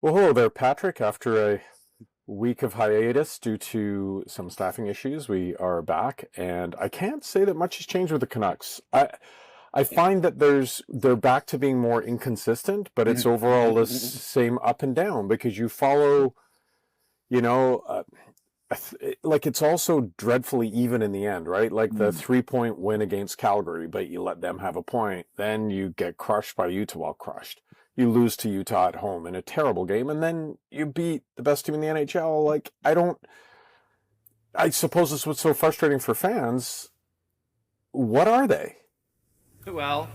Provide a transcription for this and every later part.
Well, hello there, Patrick. After a week of hiatus due to some staffing issues, we are back, and I can't say that much has changed with the Canucks. I find that they're back to being more inconsistent, but it's overall the same up and down because you follow, you know, like it's also dreadfully even in the end, right? Like the 3 point win against Calgary, but you let them have a point, then you get crushed by Utah. Well, crushed. You lose to Utah at home in a terrible game, and then you beat the best team in the NHL. Like, I suppose this was so frustrating for fans. What are they? Well,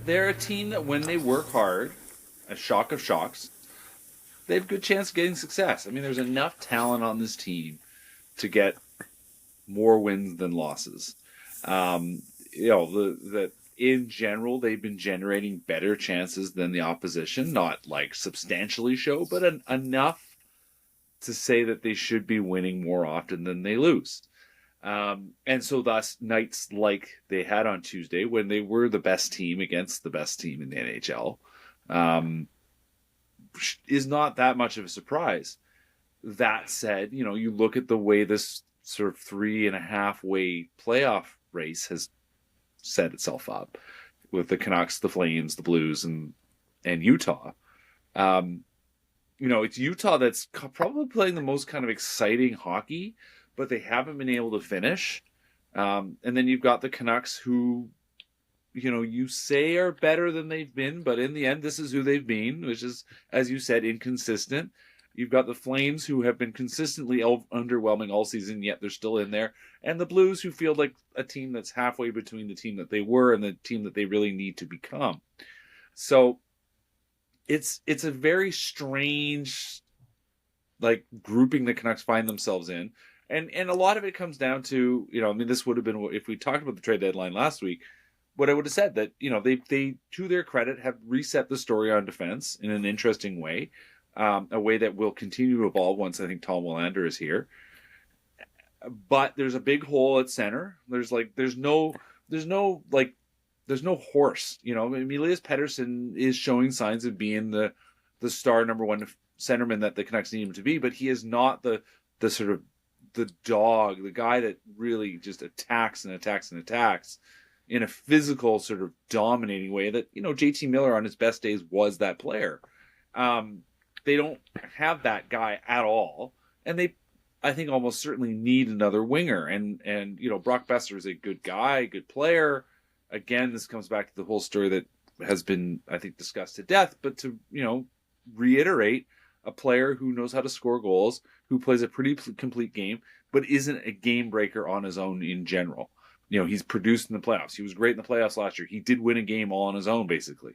they're a team that when they work hard, a shock of shocks, they have a good chance of getting success. I mean, there's enough talent on this team to get more wins than losses. Um, that in general they've been generating better chances than the opposition, not like substantially show, but enough to say that they should be winning more often than they lose. And so thus nights like they had on Tuesday when they were the best team against the best team in the NHL, um, is not that much of a surprise. That said, you look at the way this sort of 3.5 way playoff race has set itself up with the Canucks, the Flames, the Blues, and Utah. Um, it's Utah that's probably playing the most kind of exciting hockey, but they haven't been able to finish. And then you've got the Canucks who, you say are better than they've been, but in the end, this is who they've been, which is, as you said, inconsistent. You've got the Flames who have been consistently underwhelming all season, yet they're still in there. And the Blues who feel like a team that's halfway between the team that they were and the team that they really need to become. So it's a very strange grouping the Canucks find themselves in. And a lot of it comes down to, this would have been, if we talked about the trade deadline last week, what I would have said that, they to their credit, have reset the story on defense in an interesting way, a way that will continue to evolve once I think Tom Willander is here. But there's a big hole at center. There's no horse. Elias Pettersson is showing signs of being the star number one centerman that the Canucks need him to be, but he is not the sort of the dog, the guy that really just attacks and attacks and attacks in a physical sort of dominating way that, J.T. Miller on his best days was that player. They don't have that guy at all. And I think almost certainly need another winger. And Brock Besser is a good guy, good player. Again, this comes back to the whole story that has been, I think, discussed to death, but to, reiterate, a player who knows how to score goals, who plays a pretty complete game, but isn't a game breaker on his own in general. He's produced in the playoffs. He was great in the playoffs last year. He did win a game all on his own, basically.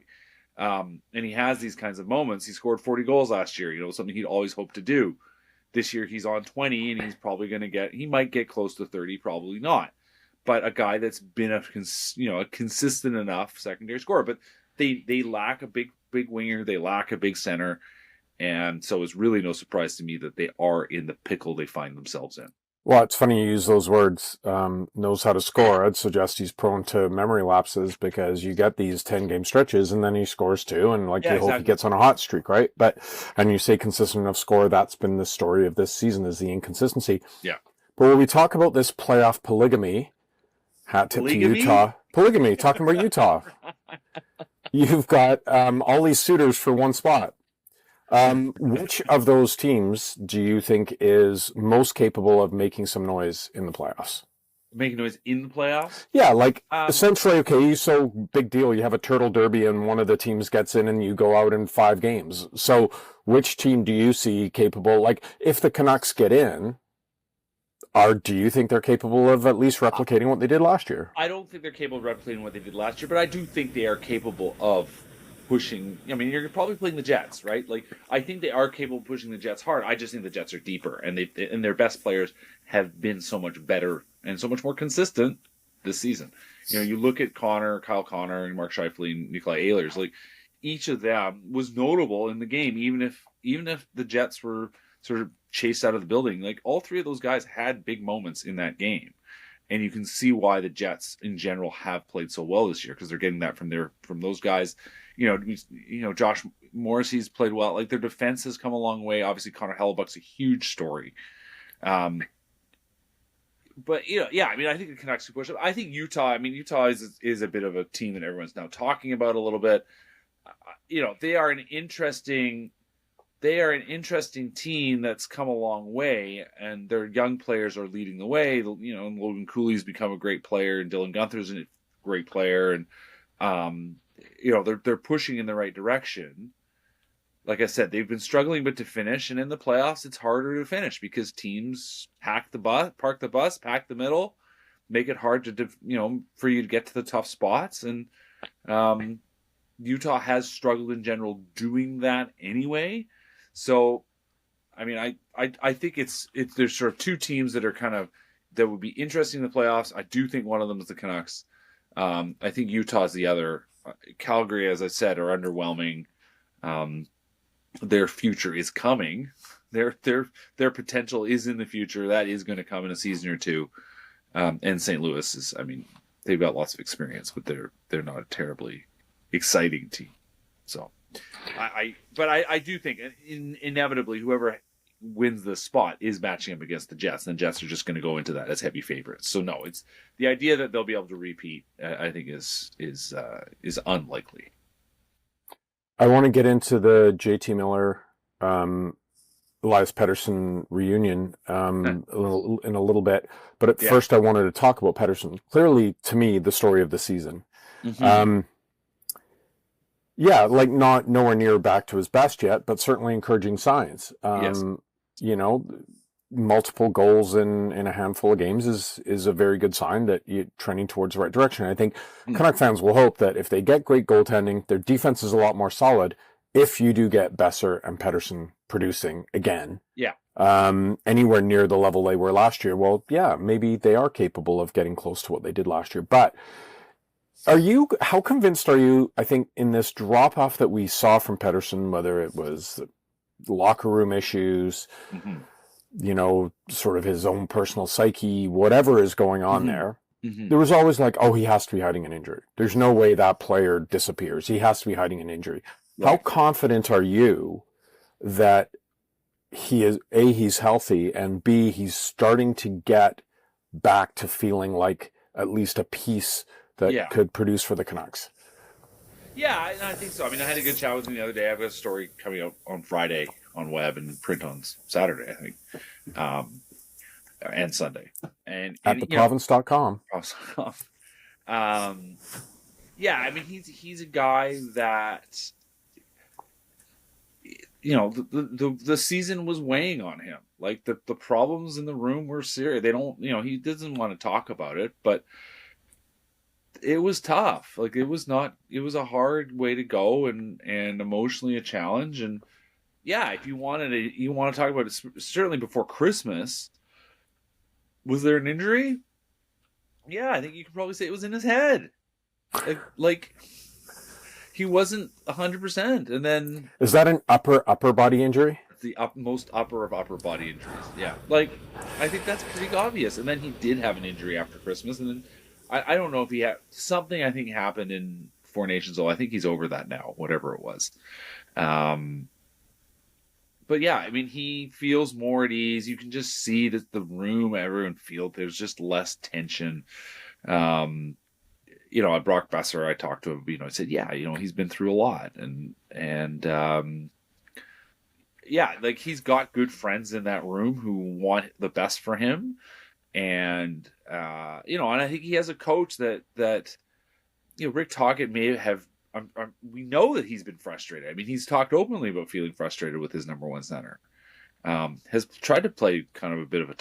And he has these kinds of moments. He scored 40 goals last year, something he'd always hoped to do. This year he's on 20, and he's probably going to he might get close to 30, probably not. But a guy that's been a consistent enough secondary scorer. But they lack a big winger. They lack a big center. And so it's really no surprise to me that they are in the pickle they find themselves in. Well, it's funny you use those words, knows how to score. I'd suggest he's prone to memory lapses because you get these 10-game stretches and then he scores two and you exactly. hope he gets on a hot streak, right? And you say consistent enough score, that's been the story of this season is the inconsistency. Yeah. But when we talk about this playoff polygamy, hat tip to Utah. Polygamy, talking about Utah. You've got all these suitors for one spot. Which of those teams do you think is most capable of making some noise in the playoffs? Making noise in the playoffs? Yeah, essentially, okay, so big deal. You have a turtle derby and one of the teams gets in and you go out in 5 games. So which team do you see capable? If the Canucks get in, do you think they're capable of at least replicating what they did last year? I don't think they're capable of replicating what they did last year, but I do think they are capable of pushing. I mean, you're probably playing the Jets, right? I think they are capable of pushing the Jets hard. I just think the Jets are deeper, and their best players have been so much better and so much more consistent this season. You look at Kyle Connor, and Mark Scheifele, and Nikolai Ehlers. Each of them was notable in the game, even if the Jets were sort of chased out of the building. All three of those guys had big moments in that game. And you can see why the Jets in general have played so well this year, because they're getting that from those guys. Josh Morrissey's played well. Like their defense has come a long way. Obviously, Connor Hellebuck's a huge story. But yeah, I mean, I think the Canucks can push up. I think Utah. I mean, Utah is a bit of a team that everyone's now talking about a little bit. They are an interesting team that's come a long way, and their young players are leading the way. Logan Cooley's become a great player, and Dylan Guenther's a great player, and they're pushing in the right direction. Like I said, they've been struggling but to finish, and in the playoffs, it's harder to finish because teams park the bus, pack the middle, make it hard to for you to get to the tough spots, and Utah has struggled in general doing that anyway. So, I mean, I think there's sort of two teams that are that would be interesting in the playoffs. I do think one of them is the Canucks. I think Utah is the other. Calgary, as I said, are underwhelming. Their future is coming. Their potential is in the future. That is going to come in a season or two. And St. Louis is, I mean, they've got lots of experience, but they're not a terribly exciting team. So, I do think inevitably whoever wins the spot is matching up against the Jets, and the Jets are just going to go into that as heavy favorites. So no, it's the idea that they'll be able to repeat. I think is unlikely. I want to get into the J.T. Miller, Elias Pettersson reunion in a little bit, but first I wanted to talk about Pettersson. Clearly, to me, the story of the season. Mm-hmm. Like not nowhere near back to his best yet, but certainly encouraging signs. Yes. Multiple goals in a handful of games is a very good sign that you're trending towards the right direction. I think Canuck fans will hope that if they get great goaltending, their defense is a lot more solid. If you do get Besser and Pettersson producing again, anywhere near the level they were last year, well, yeah, maybe they are capable of getting close to what they did last year. But how convinced are you, I think, in this drop-off that we saw from Pettersson, whether it was locker room issues, sort of his own personal psyche, whatever is going on there, there was always like, oh, he has to be hiding an injury. There's no way that player disappears. He has to be hiding an injury. Right. How confident are you that he is, A, he's healthy, and B, he's starting to get back to feeling like at least a piece that could produce for the Canucks? Yeah, I think so. I mean, I had a good chat with him the other day. I've got a story coming out on Friday on web and print on Saturday, I think, and Sunday. And at theprovince.com. I mean, he's a guy that, the season was weighing on him. Like the problems in the room were serious. They don't, he doesn't want to talk about it, but it was tough. Like it was a hard way to go and emotionally a challenge. And if you want to talk about it, certainly before Christmas, was there an injury? Yeah, I think you could probably say it was in his head. Like he wasn't 100%. And then is that an upper body injury? The most upper of upper body injuries. Yeah, like I think that's pretty obvious. And then he did have an injury after Christmas, and then I don't know if he had something. I think happened in Four Nations. I think he's over that now, whatever it was. But yeah, I mean, he feels more at ease. You can just see that the room, everyone feels there's just less tension. At Brock Besser, I talked to him. I said, he's been through a lot, and like he's got good friends in that room who want the best for him. And and I think he has a coach that Rick Tocchet may have. We know that he's been frustrated. I mean, he's talked openly about feeling frustrated with his number one center. Has tried to play kind of a bit of a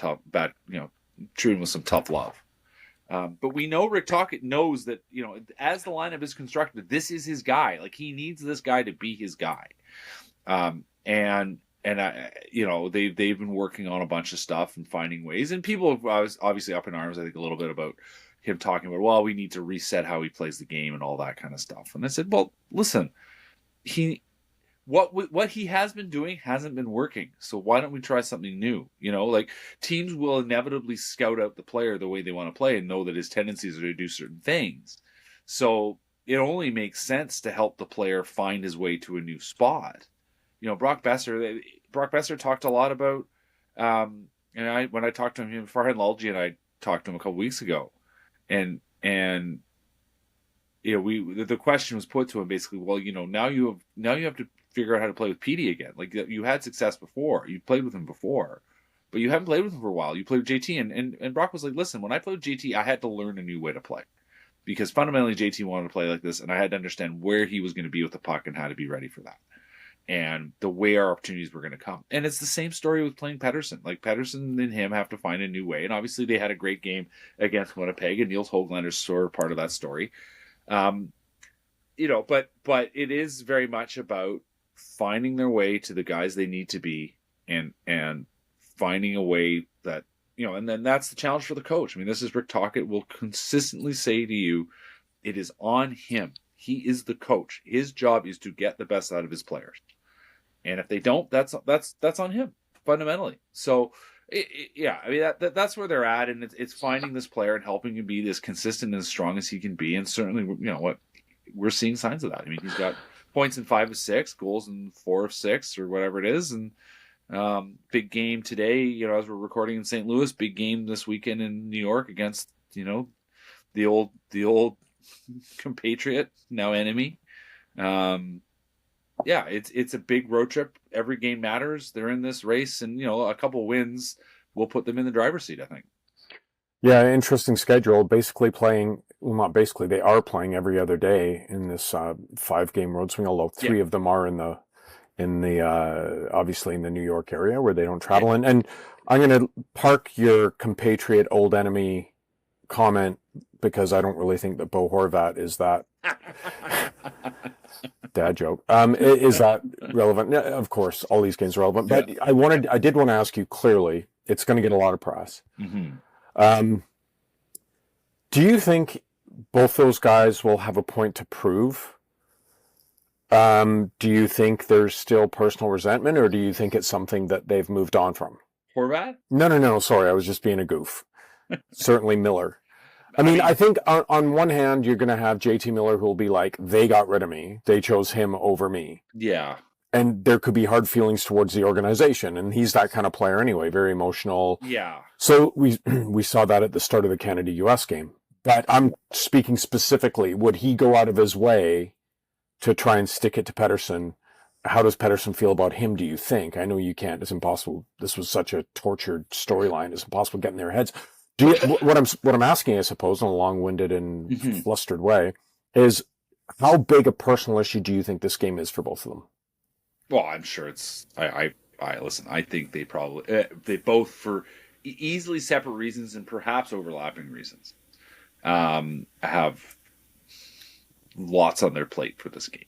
treat him with some tough love. But we know Rick Tocchet knows that as the lineup is constructed, this is his guy. Like he needs this guy to be his guy. And they've been working on a bunch of stuff and finding ways, and people was obviously up in arms, I think, a little bit about him talking about, well, we need to reset how he plays the game and all that kind of stuff. And I said, well, listen, what he has been doing hasn't been working. So why don't we try something new? Like teams will inevitably scout out the player the way they want to play and know that his tendencies are to do certain things. So it only makes sense to help the player find his way to a new spot. Brock Besser talked a lot about, when I talked to him, Farhan Lalji and I talked to him a couple weeks ago, and the question was put to him basically, well, now you have to figure out how to play with Petey again. Like, you had success before, you played with him before, but you haven't played with him for a while. You played with JT, and Brock was like, listen, when I played with JT, I had to learn a new way to play, because fundamentally JT wanted to play like this, and I had to understand where he was going to be with the puck and how to be ready for that, and the way our opportunities were going to come. And it's the same story with playing Pettersson. Like, Pettersson and him have to find a new way, and obviously they had a great game against Winnipeg, and Niels Hoaglander's sort of part of that story. But it is very much about finding their way to the guys they need to be, and finding a way that, and then that's the challenge for the coach. I mean, this is Rick Tocchet will consistently say to you, it is on him. He is the coach. His job is to get the best out of his players. And if they don't, that's on him fundamentally. So I mean, that's where they're at, and it's finding this player and helping him be as consistent and as strong as he can be. And certainly, we're seeing signs of that. I mean, he's got points in 5 of 6, goals in 4 of 6, or whatever it is. And big game today, as we're recording in St. Louis, big game this weekend in New York against, the old compatriot, now enemy. It's a big road trip. Every game matters. They're in this race, and a couple wins will put them in the driver's seat, I think. Yeah, interesting schedule. Basically playing, well, not basically, they are playing every other day in this 5-game road swing, although 3 of them are in the obviously in the New York area where they don't travel. Yeah. And I'm going to park your compatriot old enemy comment, because I don't really think that Bo Horvat is that dad joke. Is that relevant? Yeah, of course, all these games are relevant. But yeah. I did want to ask you clearly, it's going to get a lot of press. Mm-hmm. Do you think both those guys will have a point to prove? Do you think there's still personal resentment, or do you think it's something that they've moved on from? Horvat? No. Sorry, I was just being a goof. Certainly Miller. I mean, I think on one hand, you're going to have JT Miller who will be like, they got rid of me. They chose him over me. Yeah. And there could be hard feelings towards the organization. And he's that kind of player anyway, very emotional. Yeah. So we saw that at the start of the Canada-US game. But I'm speaking specifically, would he go out of his way to try and stick it to Pettersson? How does Pettersson feel about him, do you think? I know you can't. It's impossible. This was such a tortured storyline. It's impossible to get in their heads. What I'm asking, I suppose, in a long-winded and flustered way, is how big a personal issue do you think this game is for both of them? Well, I'm sure it's. I listen. I think they probably they both, for easily separate reasons and perhaps overlapping reasons, have lots on their plate for this game.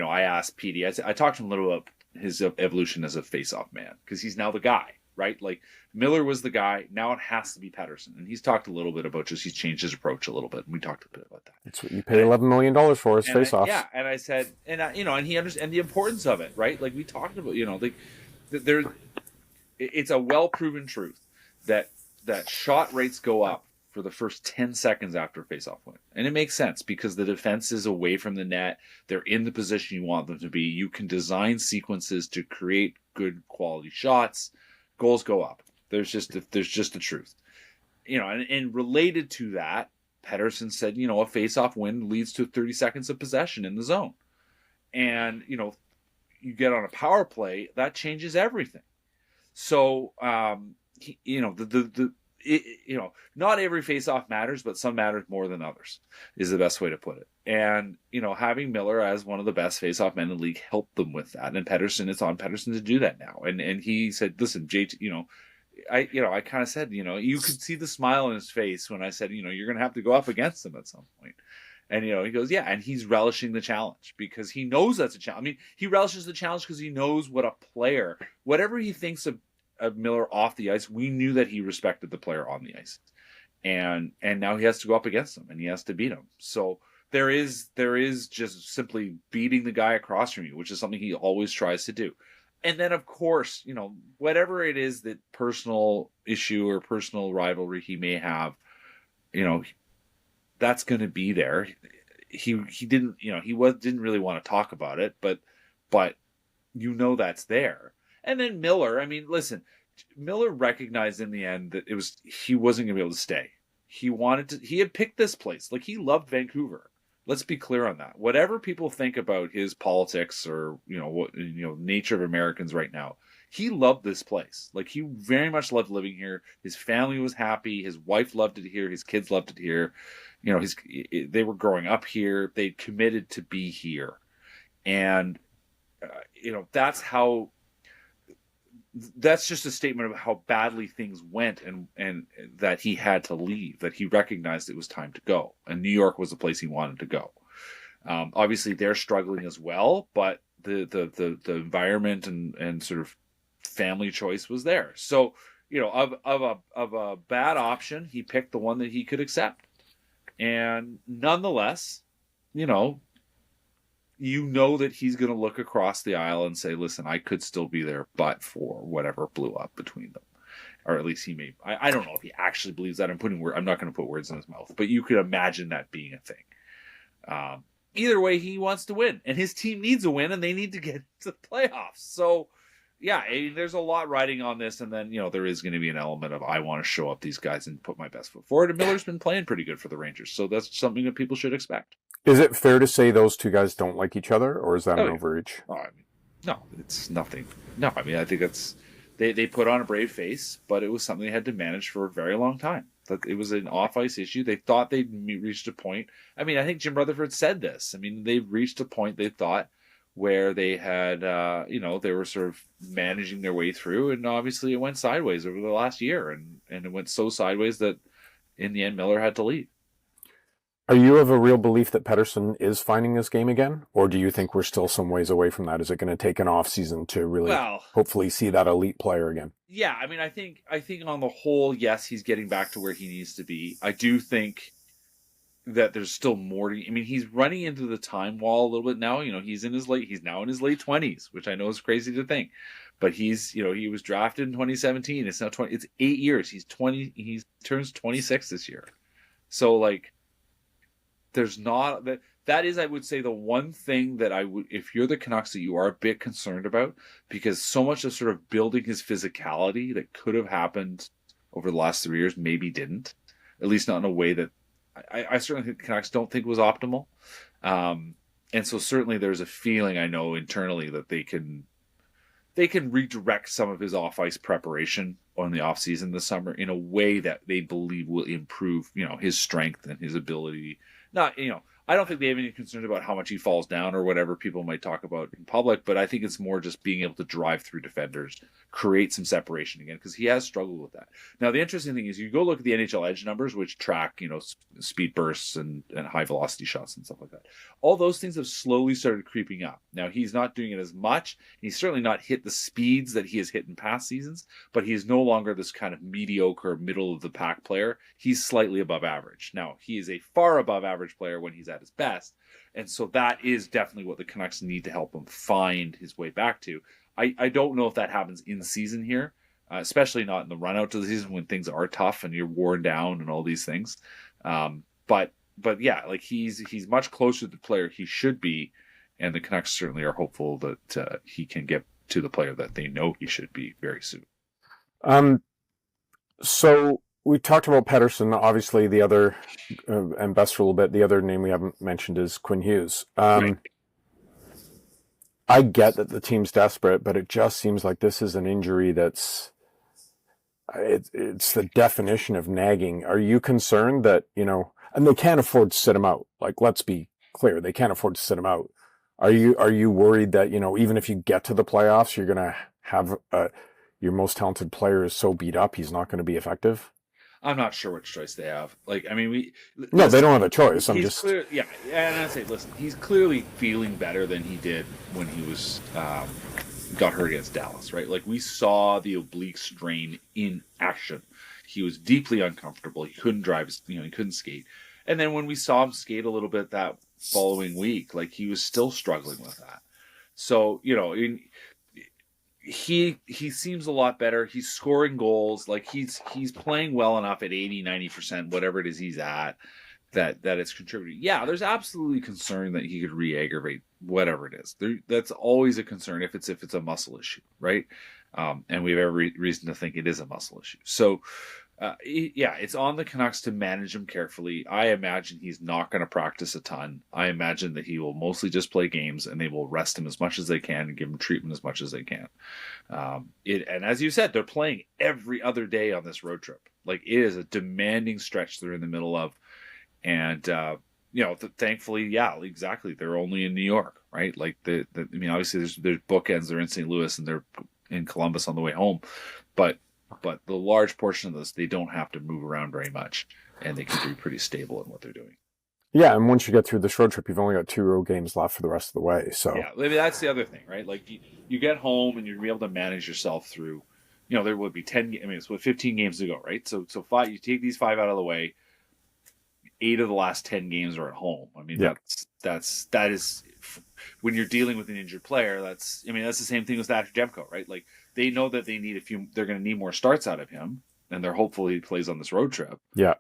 I asked Petey. I talked to him a little about his evolution as a face-off man, because he's now the guy. Right? Like, Miller was the guy. Now it has to be Pettersson. And he's talked a little bit about he's changed his approach a little bit. And we talked a bit about that. That's what you pay $11 million for, is face-offs. Yeah. And I said, and he understands the importance of it, right? Like, we talked about, it's a well-proven truth that shot rates go up for the first 10 seconds after a face-off win. And it makes sense, because the defense is away from the net. They're in the position you want them to be. You can design sequences to create good quality shots. Goals go up. There's just the truth, and related to that, Pettersson said, a face-off win leads to 30 seconds of possession in the zone, and you get on a power play, that changes everything. So, not every face-off matters, but some matters more than others, is the best way to put it. And, having Miller as one of the best face-off men in the league helped them with that. And Pettersson, it's on Pettersson to do that now. And he said, listen, JT, I kind of said, you could see the smile on his face when I said, you're going to have to go up against him at some point. And, he goes, yeah. And he's relishing the challenge, because he knows that's a challenge. I mean, he relishes the challenge because he knows what a player, whatever he thinks of Miller off the ice, we knew that he respected the player on the ice. And now he has to go up against him, and he has to beat him. So there is just simply beating the guy across from you, which is something he always tries to do. And then, of course, whatever it is, that personal issue or personal rivalry he may have, that's going to be there. he didn't, didn't really want to talk about it, but that's there. And then Miller, I mean, listen, Miller recognized in the end that he wasn't going to be able to stay. He had picked this place. Like, he loved Vancouver. Let's be clear on that. Whatever people think about his politics or, nature of Americans right now, he loved this place. Like, he very much loved living here. His family was happy. His wife loved it here. His kids loved it here. They were growing up here. They committed to be here. And, that's just a statement of how badly things went, and that he had to leave, that he recognized it was time to go. And New York was the place he wanted to go. Obviously they're struggling as well, but the environment and sort of family choice was there. So, of a bad option, he picked the one that he could accept. And nonetheless, that he's going to look across the aisle and say, listen, I could still be there, but for whatever blew up between them. Or at least he may. I don't know if he actually believes that. I'm not going to put words in his mouth, but you could imagine that being a thing. Either way, he wants to win, and his team needs a win, and they need to get to the playoffs. So, yeah, there's a lot riding on this, and then, there is going to be an element of, I want to show up these guys and put my best foot forward. And Miller's been playing pretty good for the Rangers, so that's something that people should expect. Is it fair to say those two guys don't like each other, or is that an overreach? Oh, no, it's nothing. No, I think that's they put on a brave face, but it was something they had to manage for a very long time. That it was an off-ice issue. They thought they'd reached a point. I think Jim Rutherford said this. They've reached a point, they thought, where they had, they were sort of managing their way through, and obviously it went sideways over the last year, and it went so sideways that in the end Miller had to leave. Are you of a real belief that Pettersson is finding his game again? Or do you think we're still some ways away from that? Is it going to take an off season to really hopefully see that elite player again? Yeah, I think on the whole, yes, he's getting back to where he needs to be. I do think that there's still more to, he's running into the time wall a little bit now. He's now in his late 20s, which I know is crazy to think. But he was drafted in 2017. It's now 20, it's 8 years. He's 20, he turns 26 this year. So, like, there's not that is, I would say, the one thing that I would, if you're the Canucks, that you are a bit concerned about, because so much of sort of building his physicality that could have happened over the last 3 years maybe didn't, at least not in a way that I certainly think the Canucks don't think was optimal. And so certainly there's a feeling, I know, internally that they can redirect some of his off-ice preparation on the off-season this summer in a way that they believe will improve, his strength and his ability. Not, I don't think they have any concerns about how much he falls down or whatever people might talk about in public, but I think it's more just being able to drive through defenders, create some separation again, because he has struggled with that. Now, the interesting thing is you go look at the NHL Edge numbers, which track, speed bursts and high velocity shots and stuff like that. All those things have slowly started creeping up. Now, he's not doing it as much. He's certainly not hit the speeds that he has hit in past seasons, but he is no longer this kind of mediocre middle of the pack player. He's slightly above average. Now, he is a far above average player when he's at his best. And so that is definitely what the Canucks need to help him find his way back to. I don't know if that happens in season here, especially not in the run out to the season when things are tough and you're worn down and all these things. But yeah, like he's much closer to the player he should be. And the Canucks certainly are hopeful that he can get to the player that they know he should be very soon. So we talked about Pettersson. Obviously, the other, and best for a little bit, the other name we haven't mentioned is Quinn Hughes. Right. I get that the team's desperate, but it just seems like this is an injury that's it's the definition of nagging. Are you concerned that, and they can't afford to sit him out? Like, let's be clear, they can't afford to sit him out. Are you worried that, even if you get to the playoffs, you're going to have your most talented player is so beat up, he's not going to be effective? I'm not sure which choice they have. Like, they don't have a choice. I'm just yeah. And I say, listen, he's clearly feeling better than he did when he was got hurt against Dallas, right? Like, we saw the oblique strain in action. He was deeply uncomfortable. He couldn't drive. He couldn't skate. And then when we saw him skate a little bit that following week, like, he was still struggling with that. So, he seems a lot better. He's scoring goals. Like, he's playing well enough at 80, 90%, whatever it is he's at, that it's contributing. Yeah, there's absolutely concern that he could re-aggravate whatever it is. That's always a concern if it's a muscle issue, right? And we have every reason to think it is a muscle issue. So, yeah, it's on the Canucks to manage him carefully. I imagine he's not going to practice a ton. I imagine that he will mostly just play games, and they will rest him as much as they can and give him treatment as much as they can. And as you said, they're playing every other day on this road trip. Like, it is a demanding stretch they're in the middle of. And, thankfully, yeah, exactly. They're only in New York, right? Like, obviously there's bookends. They're in St. Louis and they're in Columbus on the way home. But the large portion of this, they don't have to move around very much, and they can be pretty stable in what they're doing. Yeah, and once you get through this road trip, you've only got 2 road games left for the rest of the way. So yeah, I mean, that's the other thing, right? Like, you get home and you're able to manage yourself through. There would be 10. I mean, it's 15 games to go, right? So 5. You take these 5 out of the way. 8 of the last 10 games are at home. I mean, that is when you're dealing with an injured player. That's the same thing with Thatcher Demko, right? Like, they know that they need they're going to need more starts out of him, and they're hopefully he plays on this road trip. Yeah.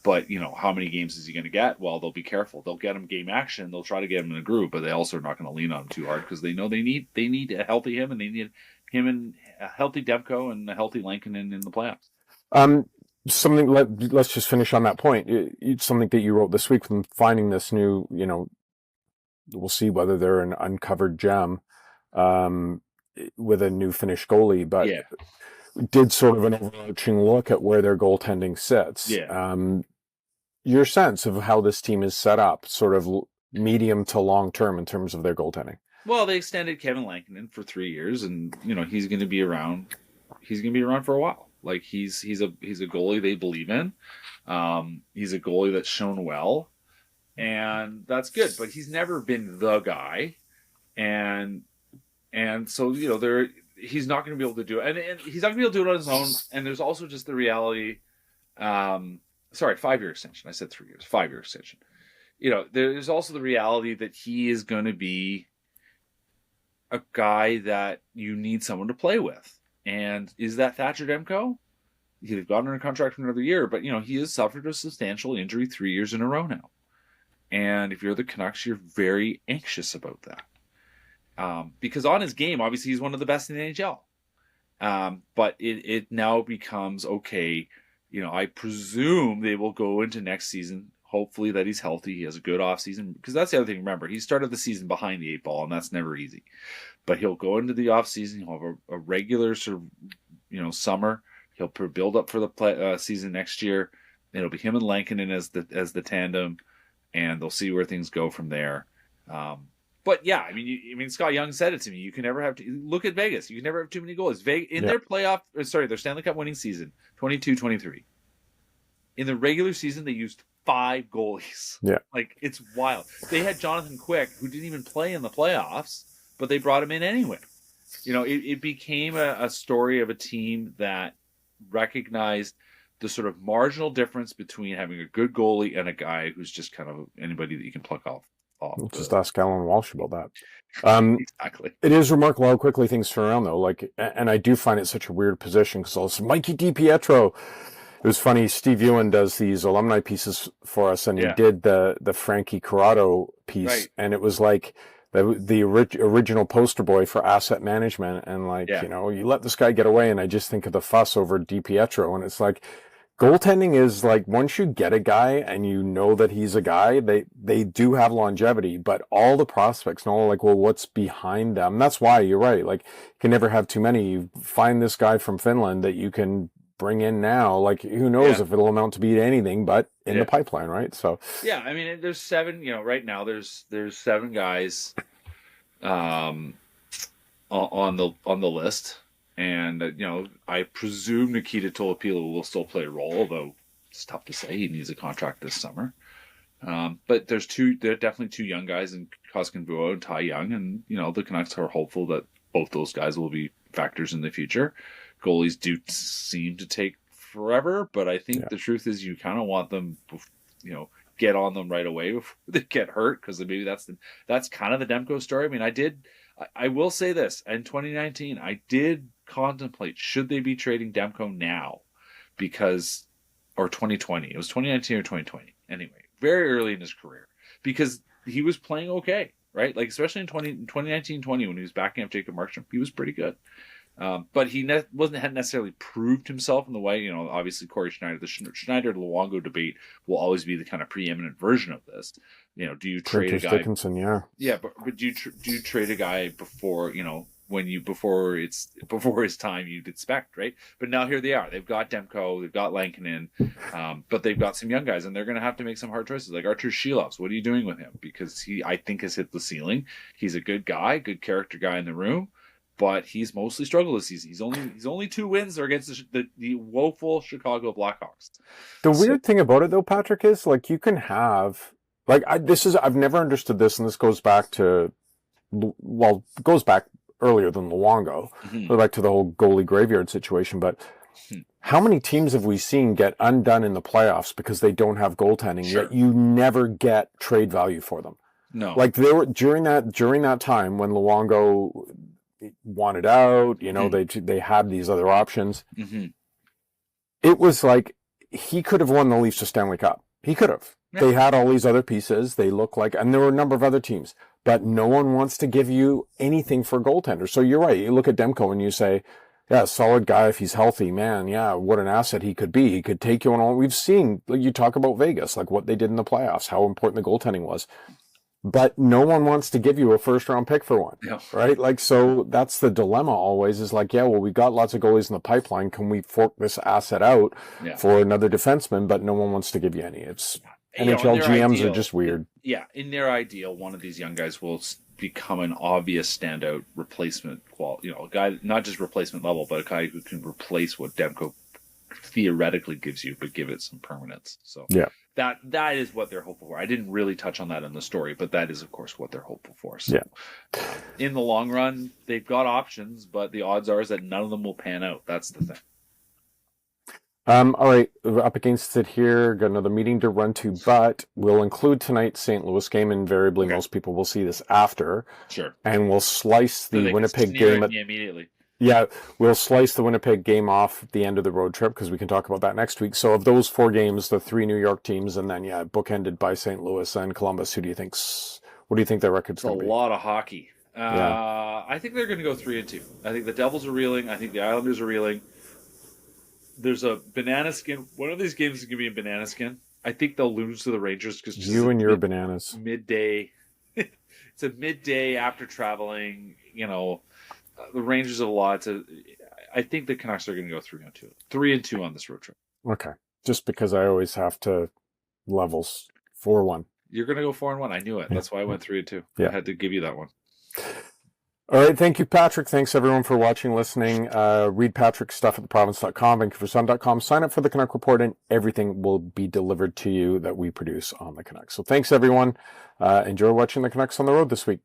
But how many games is he going to get? Well, they'll be careful. They'll get him game action. They'll try to get him in a groove, but they also are not going to lean on him too hard because they know they need a healthy him, and they need him and a healthy Demko and a healthy Lankinen in the playoffs. Let's just finish on that point. It's something that you wrote this week from finding this new, we'll see whether they're an uncovered gem with a new Finnish goalie, but did sort of an overarching look at where their goaltending sits. Yeah. Your sense of how this team is set up, sort of medium to long term in terms of their goaltending. Well, they extended Kevin Lankinen for 3 years, and he's going to be around. He's going to be around for a while. Like, he's a goalie they believe in. He's a goalie that's shown well, and that's good. But he's never been the guy, and so he's not going to be able to do it, and he's not going to be able to do it on his own. And there's also just the reality. 5-year extension. I said 3 years. 5-year extension. There's also the reality that he is going to be a guy that you need someone to play with. And is that Thatcher Demko? He's gotten under contract for another year, but he has suffered a substantial injury 3 years in a row now. And if you're the Canucks, you're very anxious about that. Because on his game, obviously he's one of the best in the NHL. But it now becomes, okay, I presume they will go into next season, hopefully that he's healthy, he has a good offseason. Because that's the other thing, remember, he started the season behind the 8 ball, and that's never easy. But he'll go into the offseason, he'll have a regular sort of, summer. He'll build up for the season next year. It'll be him and Lankinen as the tandem, and they'll see where things go from there. But yeah, I mean, Scott Young said it to me. You can never have to look at Vegas. You can never have too many goalies. Their Stanley Cup winning season, 22-23. In the regular season, they used 5 goalies. Yeah, like, it's wild. They had Jonathan Quick, who didn't even play in the playoffs, but they brought him in anyway. It became a story of a team that recognized the sort of marginal difference between having a good goalie and a guy who's just kind of anybody that you can pluck off. We'll just ask Alan Walsh about that. Exactly. It is remarkable how quickly things turn around, though. Like, and I do find it such a weird position because all this Mikey DiPietro. It was funny. Steve Ewan does these alumni pieces for us, and he did the Frankie Corrado piece, right. And it was like the original poster boy for asset management, and you let this guy get away, and I just think of the fuss over DiPietro, and it's like goaltending is like once you get a guy and you know that he's a guy, they do have longevity, but all the prospects know what's behind them. That's why you're right. Like, you can never have too many. You find this guy from Finland that you can bring in now, like, who knows if it'll amount to be anything but in the pipeline, right? So I mean, there's 7, right now there's 7 guys on the list, and I presume Nikita Tolopilo will still play a role, although it's tough to say. He needs a contract this summer. But there are definitely 2 young guys in Koskin Vuo and Ty Young, and the Canucks are hopeful that both those guys will be factors in the future. Goalies do seem to take forever, but I think the truth is you kind of want them, get on them right away before they get hurt, because maybe that's kind of the Demko story. I mean, I will say this, in 2019, I did contemplate, should they be trading Demko now? Because or 2020. It was 2019 or 2020. Anyway, very early in his career, because he was playing okay, right? Like, especially in 2019-20 when he was backing up Jacob Markstrom, he was pretty good. But he hadn't necessarily proved himself in the way, obviously Corey Schneider, the Schneider-Luongo debate will always be the kind of preeminent version of this. Do you trade a guy? Dickinson, yeah. Yeah, but do you trade a guy before, before his time you'd expect, right? But now here they are. They've got Demko, they've got Lankinen, but they've got some young guys, and they're going to have to make some hard choices. Like Artur Shilovs, what are you doing with him? Because he, I think, has hit the ceiling. He's a good guy, good character guy in the room, but he's mostly struggled this season. He's only 2 wins against the woeful Chicago Blackhawks. The weird thing about it, though, Patrick, is like you can have I've never understood this, and this goes back to earlier than Luongo, go back to the whole goalie graveyard situation. But how many teams have we seen get undone in the playoffs because they don't have goaltending? Sure. Yet you never get trade value for them. No, like they were during that time when Luongo wanted out. They had these other options. It was like he could have won the Leafs a Stanley Cup. He could have. Yeah. They had all these other pieces. They look like, and there were a number of other teams. But no one wants to give you anything for a goaltender. So you're right. You look at Demko and you say, yeah, solid guy if he's healthy, man. Yeah, what an asset he could be. He could take you on all. We've seen, you talk about Vegas, like what they did in the playoffs, how important the goaltending was. But no one wants to give you a first-round pick for one, right? Like, so that's the dilemma always is like, yeah, well, we got lots of goalies in the pipeline. Can we fork this asset out for another defenseman? But no one wants to give you any. It's NHL GMs are just weird. Yeah, in their ideal, one of these young guys will become an obvious standout replacement. A guy, not just replacement level, but a guy who can replace what Demko theoretically gives you, but give it some permanence. So that is what they're hopeful for. I didn't really touch on that in the story, but that is, of course, what they're hopeful for. So, in the long run, they've got options, but the odds are that none of them will pan out. That's the thing. All right, we're up against it here. Got another meeting to run to, but we'll include tonight's St. Louis game. Invariably, most people will see this after. Sure. And we'll slice the Winnipeg game immediately. Yeah, we'll slice the Winnipeg game off at the end of the road trip because we can talk about that next week. So of those 4 games, the 3 New York teams, and then bookended by St. Louis and Columbus. What do you think their record's going to be? A lot of hockey. I think they're going to go 3-2. I think the Devils are reeling. I think the Islanders are reeling. There's a banana skin. One of these games is going to be a banana skin. I think they'll lose to the Rangers because you and your bananas. Midday. It's a midday after traveling. The Rangers have a lot. I think the Canucks are going to go 3-2. 3-2 on this road trip. Okay, just because I always have to levels 4-1. You're going to go 4-1. I knew it. That's why I went 3-2. I had to give you that one. All right, thank you, Patrick. Thanks, everyone, for watching, listening. Read Patrick's stuff at theprovince.com, vancouversun.com. Sign up for the Canuck Report, and everything will be delivered to you that we produce on the Canucks. So thanks, everyone. Enjoy watching the Canucks on the road this week.